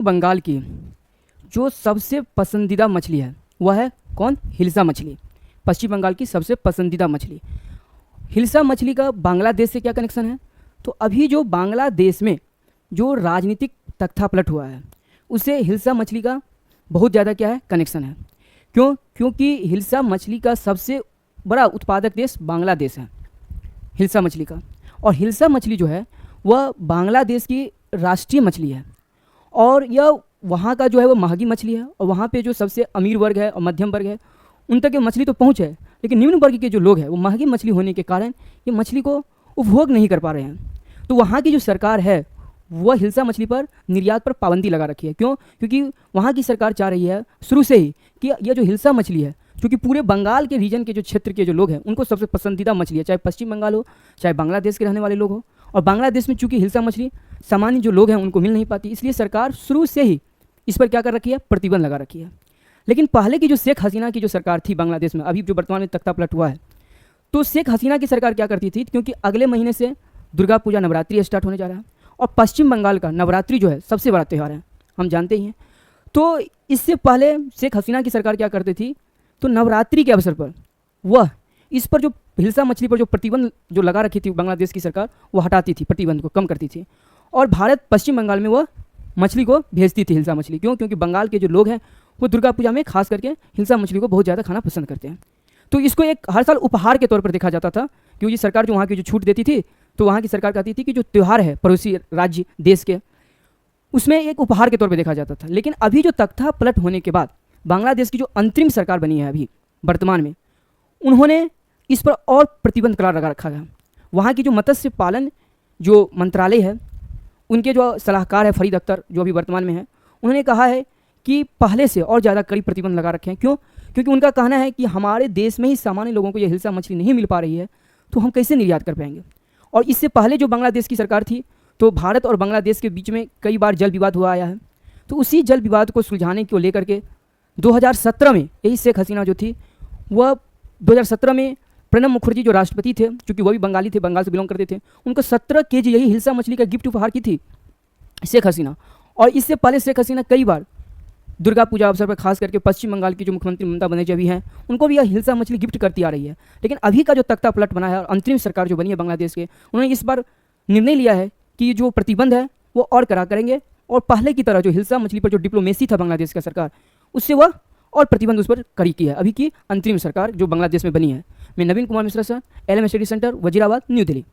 बंगाल की जो सबसे पसंदीदा मछली है वह है कौन? हिल्सा मछली। पश्चिम बंगाल की सबसे पसंदीदा मछली हिल्सा मछली का बांग्लादेश से क्या कनेक्शन है? तो अभी जो बांग्लादेश में जो राजनीतिक तख्तापलट हुआ है उससे हिल्सा मछली का बहुत ज़्यादा क्या है कनेक्शन है। क्यों? क्योंकि हिल्सा मछली का सबसे बड़ा उत्पादक देश बांग्लादेश है हिल्सा मछली का। और हिल्सा मछली जो है वह बांग्लादेश की राष्ट्रीय मछली है और यह वहाँ का जो है वो महंगी मछली है। और वहाँ पे जो सबसे अमीर वर्ग है और मध्यम वर्ग है उन तक ये मछली तो पहुँच है, लेकिन निम्न वर्ग के जो लोग हैं वो महंगी मछली होने के कारण ये मछली को उपभोग नहीं कर पा रहे हैं। तो वहाँ की जो सरकार है वह हिल्सा मछली पर निर्यात पर पाबंदी लगा रखी है। क्यों? क्योंकि वहाँ की सरकार चाह रही है शुरू से ही कि यह जो हिल्सा मछली है, क्योंकि पूरे बंगाल के रीजन के जो क्षेत्र के जो लोग हैं उनको सबसे पसंदीदा मछली है, चाहे पश्चिम बंगाल हो चाहे बांग्लादेश के रहने वाले लोग हो। और बांग्लादेश में चूंकि हिल्सा मछली सामान्य जो लोग हैं उनको मिल नहीं पाती, इसलिए सरकार शुरू से ही इस पर क्या कर रखी है? प्रतिबंध लगा रखी है। लेकिन पहले की जो शेख हसीना की जो सरकार थी बांग्लादेश में, अभी जो वर्तमान में तख्तापलट हुआ है, तो शेख हसीना की सरकार क्या करती थी? क्योंकि अगले महीने से दुर्गा पूजा नवरात्रि स्टार्ट होने जा रहा है और पश्चिम बंगाल का नवरात्रि जो है सबसे बड़ा त्यौहार है, हम जानते ही हैं। तो इससे पहले शेख हसीना की सरकार क्या करती थी? तो नवरात्रि के अवसर पर वह इस पर जो हिल्सा मछली पर जो प्रतिबंध जो लगा रखी थी बांग्लादेश की सरकार, वो हटाती थी, प्रतिबंध को कम करती थी। और भारत पश्चिम बंगाल में वह मछली को भेजती थी हिल्सा मछली। क्यों? क्योंकि बंगाल के जो लोग हैं वो दुर्गा पूजा में खास करके हिल्सा मछली को बहुत ज़्यादा खाना पसंद करते हैं। तो इसको एक हर साल उपहार के तौर पर देखा जाता था, क्योंकि सरकार जो वहाँ की जो छूट देती थी तो वहाँ की सरकार कहती थी कि जो त्यौहार है पड़ोसी राज्य देश के, उसमें एक उपहार के तौर पर देखा जाता था। लेकिन अभी जो तख्ता पलट होने के बाद बांग्लादेश की जो अंतरिम सरकार बनी है अभी वर्तमान में, उन्होंने इस पर और प्रतिबंध करार लगा रखा है। वहाँ की जो मत्स्य पालन जो मंत्रालय है, उनके जो सलाहकार है फरीद अख्तर जो अभी वर्तमान में है, उन्होंने कहा है कि पहले से और ज़्यादा कड़ी प्रतिबंध लगा रखे हैं। क्यों? क्योंकि उनका कहना है कि हमारे देश में ही सामान्य लोगों को ये हिल्सा मछली नहीं मिल पा रही है, तो हम कैसे निर्यात कर पाएंगे। और इससे पहले जो बांग्लादेश की सरकार थी, तो भारत और बांग्लादेश के बीच में कई बार जल विवाद हुआ आया है। तो उसी जल विवाद को सुलझाने को लेकर के 2017 में यही शेख हसीना जो थी वह 2017 में प्रणब मुखर्जी जो राष्ट्रपति थे, क्योंकि वो भी बंगाली थे, बंगाल से बिलोंग करते थे, उनको 17 केजी यही हिल्सा मछली का गिफ्ट उपहार की थी शेख हसीना। और इससे पहले शेख हसीना कई बार दुर्गा पूजा अवसर पर खास करके पश्चिम बंगाल की जो मुख्यमंत्री ममता बनर्जी अभी हैं उनको भी यह हिल्सा मछली गिफ्ट करती आ रही है। लेकिन अभी का जो तख्ता पलट बना है और अंतरिम सरकार जो बनी है बांग्लादेश के, उन्होंने इस बार निर्णय लिया है कि जो प्रतिबंध है वो और कड़ा करेंगे और पहले की तरह जो हिल्सा मछली पर जो डिप्लोमेसी था बांग्लादेश का सरकार, उससे वह और प्रतिबंध उस पर कड़ी की है अभी की अंतरिम सरकार जो बांग्लादेश में बनी है। मैं Naveen Kumar Mishra sir, LM study centre, Wazirabad, new Delhi.